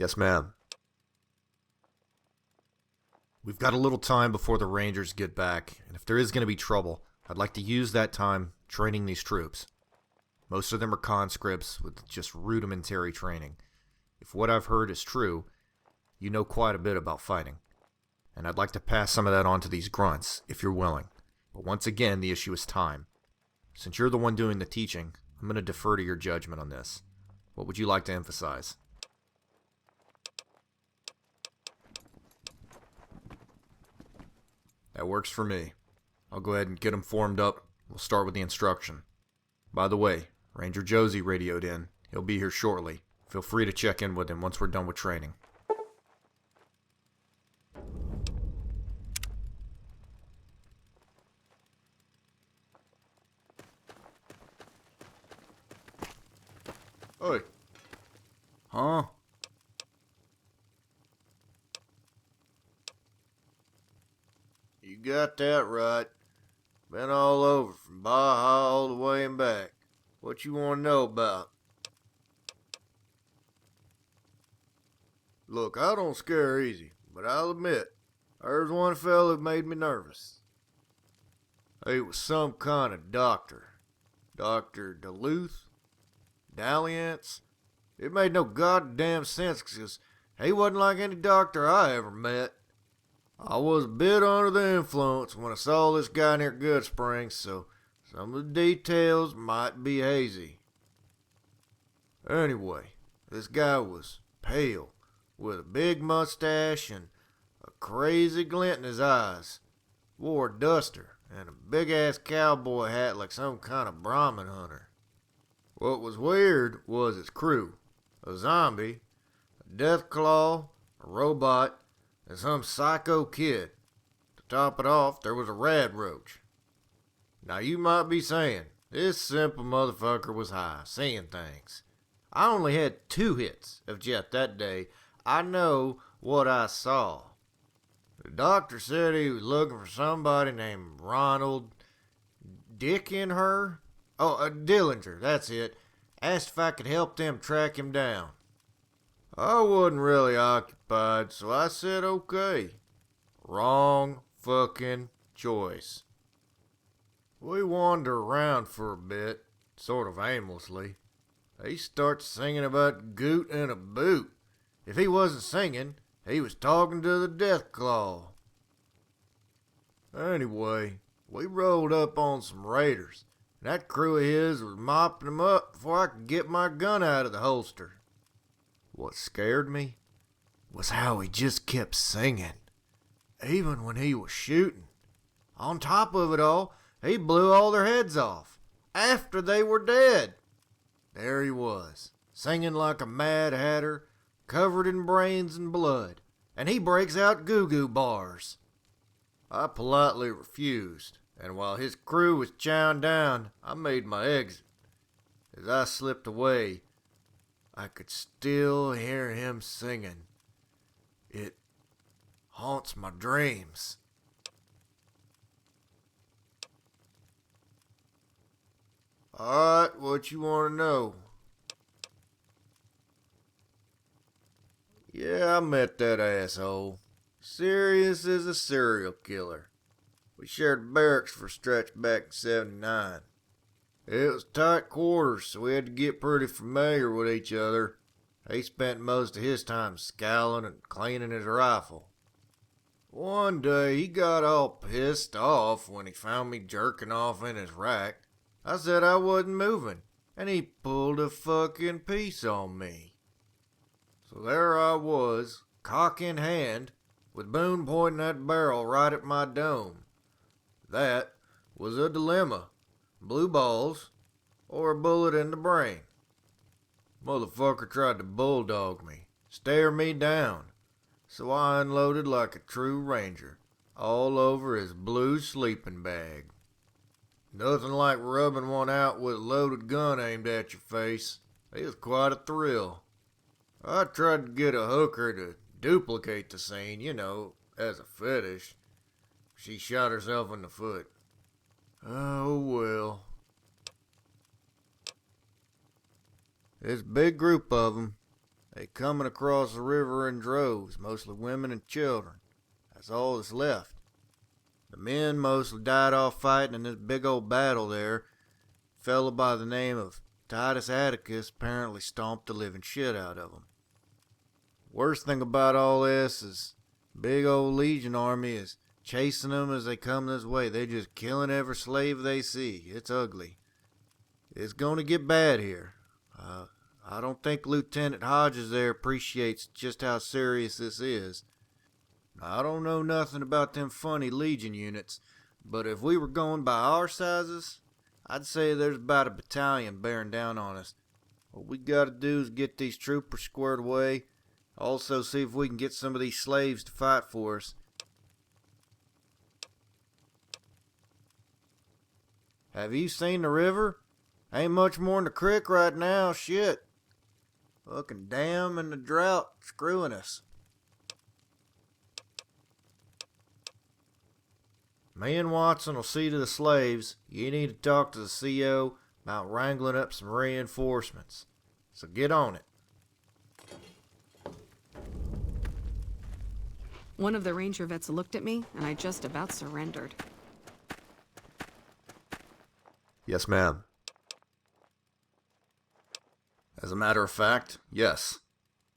Yes, ma'am. We've got a little time before the Rangers get back, and if there is going to be trouble, I'd like to use that time training these troops. Most of them are conscripts with just rudimentary training. If what I've heard is true, you know quite a bit about fighting. And I'd like to pass some of that on to these grunts, if you're willing. But once again, the issue is time. Since you're the one doing the teaching, I'm going to defer to your judgment on this. What would you like to emphasize? That works for me. I'll go ahead and get them formed up. We'll start with the instruction. By the way, Ranger Josey radioed in. He'll be here shortly. Feel free to check in with him once we're done with training. Hey. Huh? You got that right. Been all over from Baja all the way and back. What you want to know about? Look, I don't scare easy, but I'll admit, there's one fella who made me nervous. He was some kind of doctor. Dr. Duluth? Dalliance? It made no goddamn sense because he wasn't like any doctor I ever met. I was a bit under the influence when I saw this guy near Goodsprings, so some of the details might be hazy. Anyway, this guy was pale, with a big mustache and a crazy glint in his eyes. Wore a duster and a big-ass cowboy hat like some kind of Brahmin hunter. What was weird was his crew. A zombie, a deathclaw, a robot, and some psycho kid. To top it off, there was a rad roach. Now you might be saying, this simple motherfucker was high, seeing things. I only had 2 hits of jet that day. I know what I saw. The doctor said he was looking for somebody named Ronald Dillinger, that's it. Asked if I could help them track him down. I wasn't really occupied, so I said okay. Wrong fucking choice. We wander around for a bit, sort of aimlessly. He starts singing about Goot in a boot. If he wasn't singing, he was talking to the Deathclaw. Anyway, we rolled up on some raiders. That crew of his was mopping them up before I could get my gun out of the holster. What scared me was how he just kept singing, even when he was shooting. On top of it all, he blew all their heads off, after they were dead. There he was, singing like a Mad Hatter, covered in brains and blood, and he breaks out goo-goo bars. I politely refused. And while his crew was chowing down, I made my exit. As I slipped away, I could still hear him singing. It haunts my dreams. Alright, what you want to know? Yeah, I met that asshole. Serious as a serial killer. We shared barracks for a stretch back in '79. It was tight quarters, so we had to get pretty familiar with each other. He spent most of his time scowling and cleaning his rifle. One day he got all pissed off when he found me jerking off in his rack. I said I wasn't moving, and he pulled a fucking piece on me. So there I was, cock in hand, with Boone pointing that barrel right at my dome. That was a dilemma. Blue balls or a bullet in the brain. Motherfucker tried to bulldog me, stare me down. So I unloaded like a true ranger, all over his blue sleeping bag. Nothing like rubbing one out with a loaded gun aimed at your face. It was quite a thrill. I tried to get a hooker to duplicate the scene, as a fetish. She shot herself in the foot. Oh well. There's a big group of them. They coming across the river in droves, mostly women and children. That's all that's left. The men mostly died off fighting in this big old battle there. A fellow by the name of Titus Atticus apparently stomped the living shit out of them. Worst thing about all this is big old Legion army is chasing them as they come this way. They're just killing every slave they see. It's ugly. It's going to get bad here. I don't think Lieutenant Hodges there appreciates just how serious this is. I don't know nothing about them funny Legion units, but if we were going by our sizes, I'd say there's about a battalion bearing down on us. What we gotta do is get these troopers squared away. Also see if we can get some of these slaves to fight for us. Have you seen the river? Ain't much more than the creek right now, shit. Fucking dam and the drought screwing us. Me and Watson will see to the slaves. You need to talk to the CO about wrangling up some reinforcements. So get on it. One of the ranger vets looked at me, and I just about surrendered. Yes, ma'am. As a matter of fact, yes.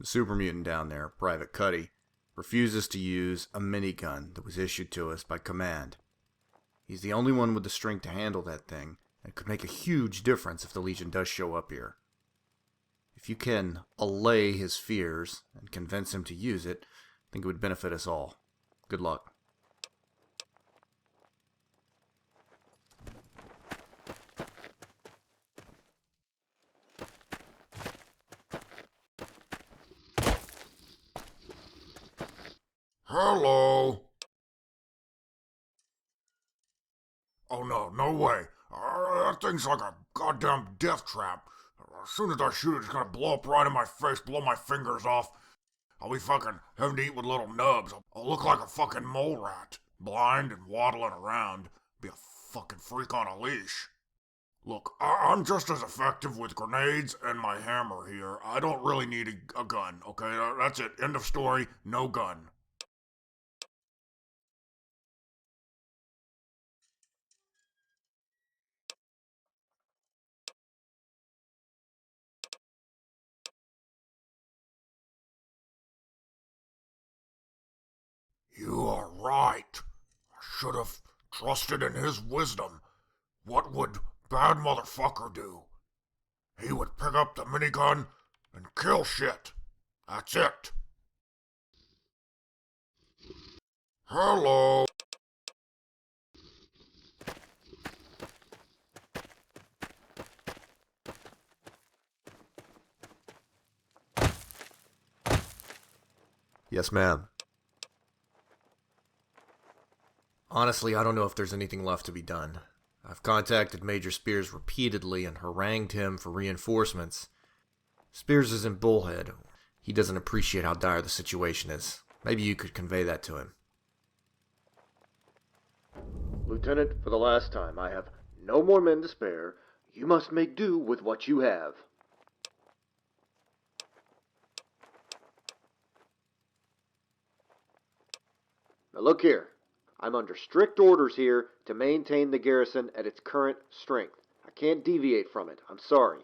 The super mutant down there, Private Cuddy, refuses to use a minigun that was issued to us by command. He's the only one with the strength to handle that thing, and could make a huge difference if the Legion does show up here. If you can allay his fears and convince him to use it, I think it would benefit us all. Good luck. Hello? Oh no, no way. That thing's like a goddamn death trap. As soon as I shoot it, it's gonna blow up right in my face, blow my fingers off. I'll be fucking having to eat with little nubs. I'll look like a fucking mole rat. Blind and waddling around. Be a fucking freak on a leash. Look, I'm just as effective with grenades and my hammer here. I don't really need a gun, okay? That's it. End of story. No gun. You are right. I should have trusted in his wisdom. What would bad motherfucker do? He would pick up the minigun and kill shit. That's it. Hello. Yes, ma'am. Honestly, I don't know if there's anything left to be done. I've contacted Major Spears repeatedly and harangued him for reinforcements. Spears is in Bullhead. He doesn't appreciate how dire the situation is. Maybe you could convey that to him. Lieutenant, for the last time, I have no more men to spare. You must make do with what you have. Now look here. I'm under strict orders here to maintain the garrison at its current strength. I can't deviate from it. I'm sorry.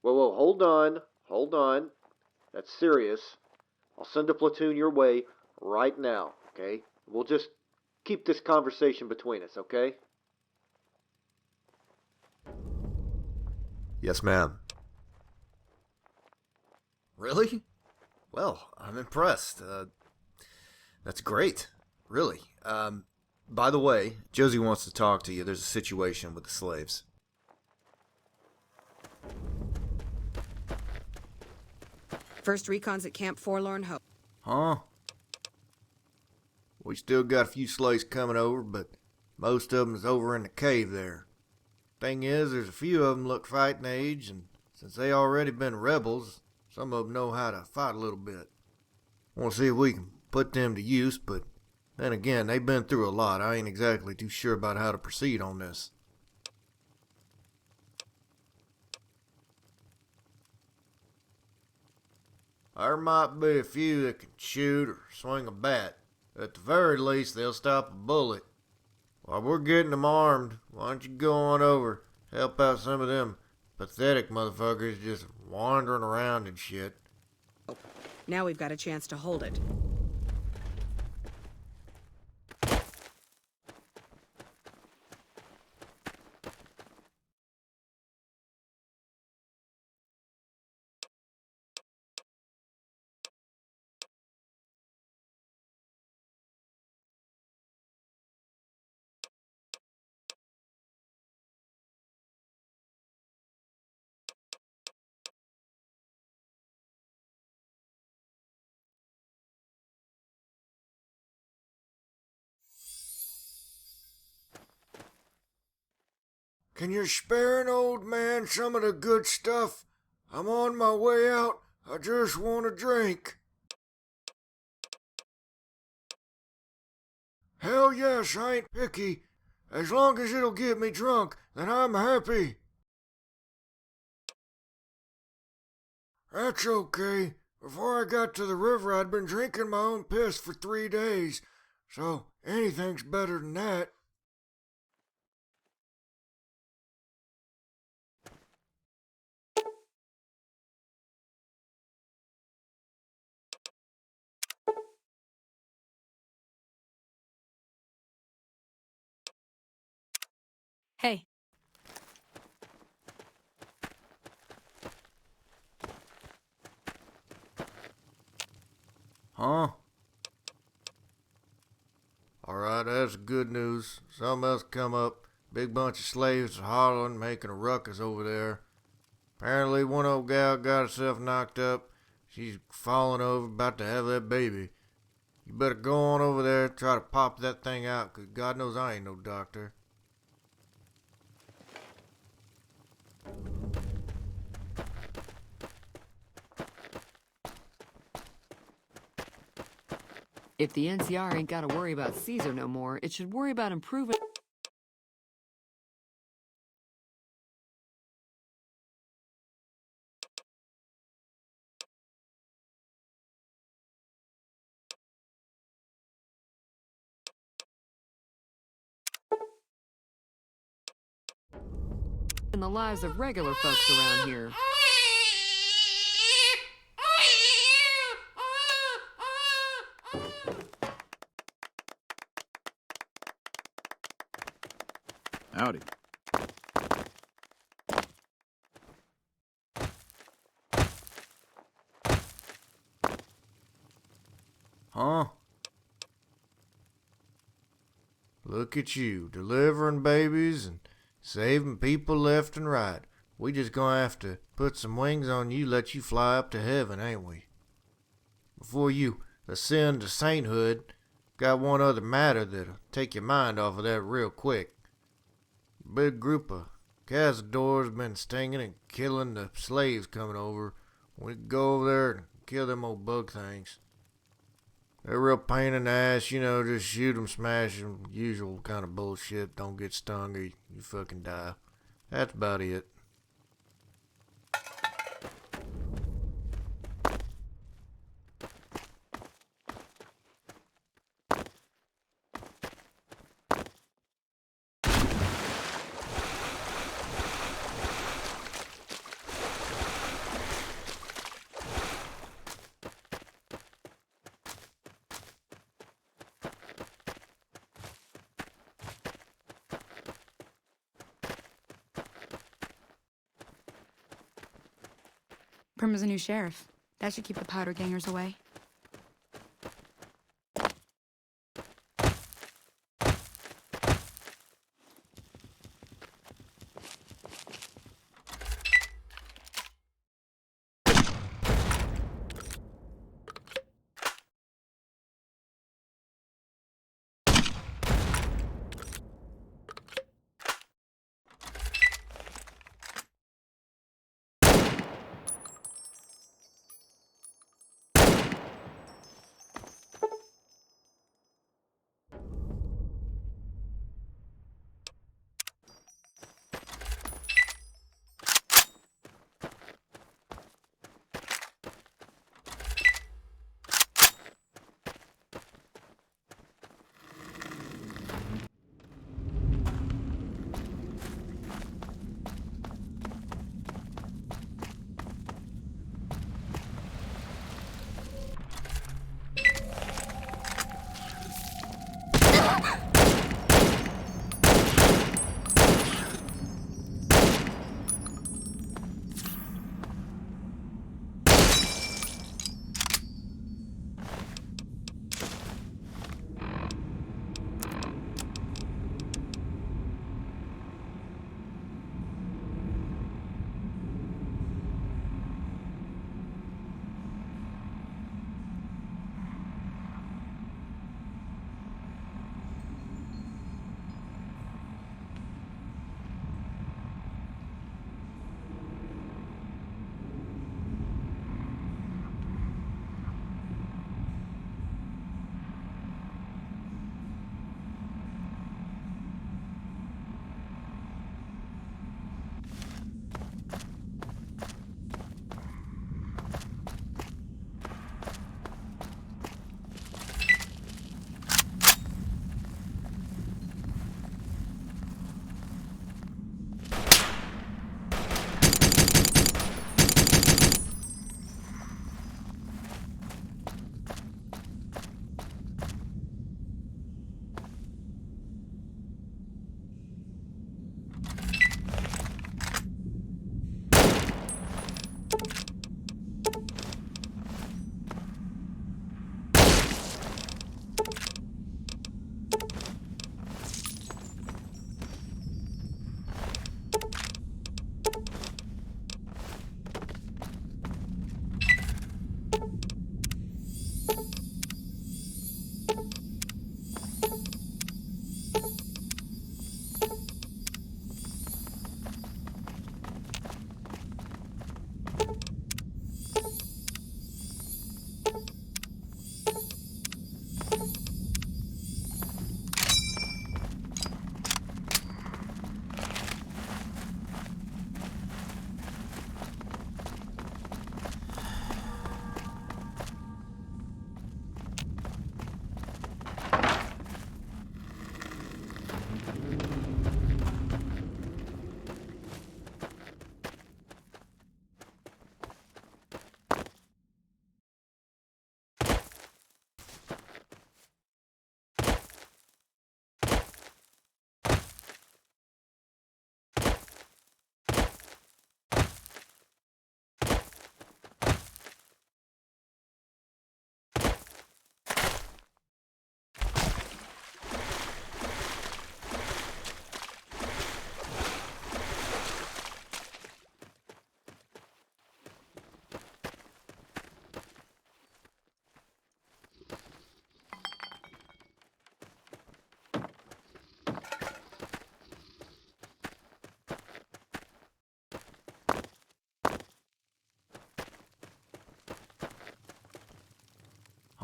Whoa, hold on. Hold on. That's serious. I'll send a platoon your way right now, okay? We'll just keep this conversation between us, okay? Yes, ma'am. Really? Well, I'm impressed. That's great. Really. By the way, Josey wants to talk to you. There's a situation with the slaves. First recon's at Camp Forlorn Hope. Huh? We still got a few slaves coming over, but most of them is over in the cave there. Thing is, there's a few of them look fighting age, and since they already been rebels, some of them know how to fight a little bit. Want to see if we can put them to use, but Then again, they've been through a lot. I ain't exactly too sure about how to proceed on this. There might be a few that can shoot or swing a bat. At the very least, they'll stop a bullet. While we're getting them armed, why don't you go on over, help out some of them pathetic motherfuckers just wandering around and shit. Now we've got a chance to hold it. Can you spare an old man some of the good stuff? I'm on my way out. I just want a drink. Hell yes, I ain't picky. As long as it'll get me drunk, then I'm happy. That's okay. Before I got to the river, I'd been drinking my own piss for 3 days. So anything's better than that. Hey. Huh? Alright, that's good news. Something else come up. Big bunch of slaves hollering, making a ruckus over there. Apparently one old gal got herself knocked up. She's falling over, about to have that baby. You better go on over there, try to pop that thing out, 'cause God knows I ain't no doctor. If the NCR ain't gotta worry about Caesar no more, it should worry about improving. In the lives of regular folks around here. Howdy. Huh? Look at you, delivering babies and saving people left and right. We just gonna have to put some wings on you, let you fly up to heaven, ain't we? Before you ascend to sainthood, got one other matter that'll take your mind off of that real quick. A big group of cazadors been stinging and killing the slaves coming over. We could go over there and kill them old bug things. They're a real pain in the ass, you know, just shoot 'em, smash 'em, usual kind of bullshit. Don't get stung or you fucking die. That's about it. Prima's a new sheriff. That should keep the powder gangers away.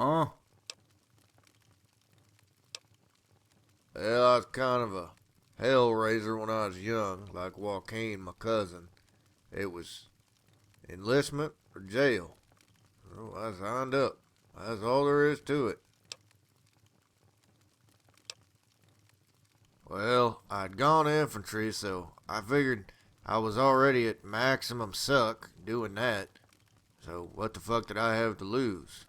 Huh? Well, I was kind of a hellraiser when I was young, like Joaquin, my cousin. It was enlistment or jail. So I signed up. That's all there is to it. Well, I'd gone infantry, so I figured I was already at maximum suck doing that. So what the fuck did I have to lose?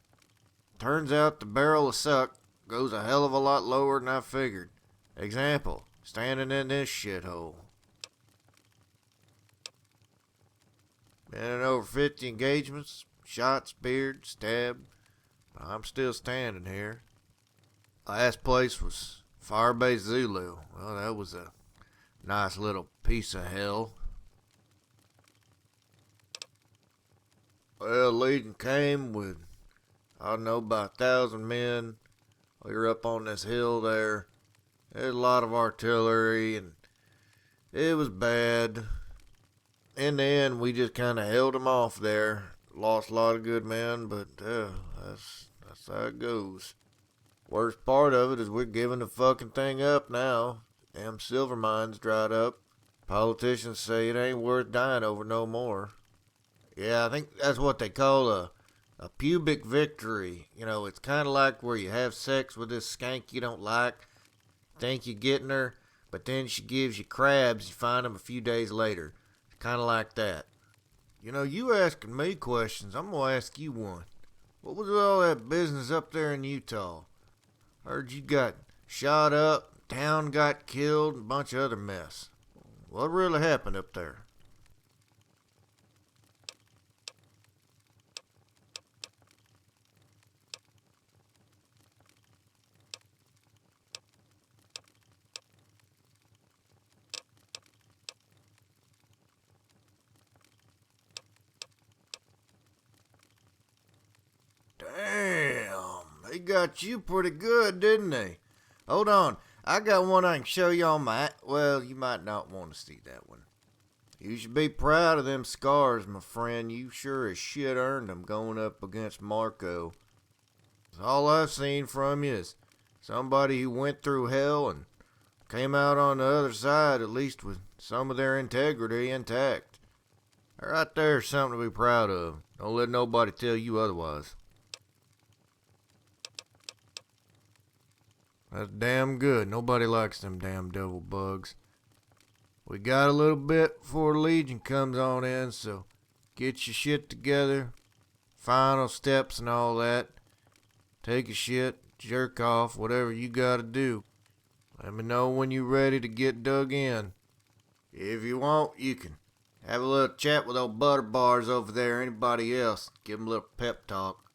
Turns out the barrel of suck goes a hell of a lot lower than I figured. Example, standing in this shithole. Been in over 50 engagements, shot, speared, stabbed, but I'm still standing here. Last place was Firebase Zulu. Well, that was a nice little piece of hell. Well, Legion came with, I don't know, about 1,000 men. We were up on this hill there. There's a lot of artillery, and it was bad. In the end, we just kind of held them off there. Lost a lot of good men, but that's how it goes. Worst part of it is we're giving the fucking thing up now. Damn silver mines dried up. Politicians say it ain't worth dying over no more. Yeah, I think that's what they call a pubic victory. You know, it's kind of like where you have sex with this skank you don't like. Think you're getting her, but then she gives you crabs. You find them a few days later. Kind of like that. You know, you asking me questions, I'm going to ask you one. What was all that business up there in Utah? Heard you got shot up, town got killed, and a bunch of other mess. What really happened up there? Damn, they got you pretty good, didn't they? Hold on, I got one I can show you on my... Well, you might not want to see that one. You should be proud of them scars, my friend. You sure as shit earned them going up against Marco. All I've seen from you is somebody who went through hell and came out on the other side, at least with some of their integrity intact. Right there's something to be proud of. Don't let nobody tell you otherwise. That's damn good. Nobody likes them damn devil bugs. We got a little bit before Legion comes on in, so get your shit together. Final steps and all that. Take a shit, jerk off, whatever you gotta do. Let me know when you're ready to get dug in. If you want, you can have a little chat with old Butter Bars over there, anybody else. Give them a little pep talk.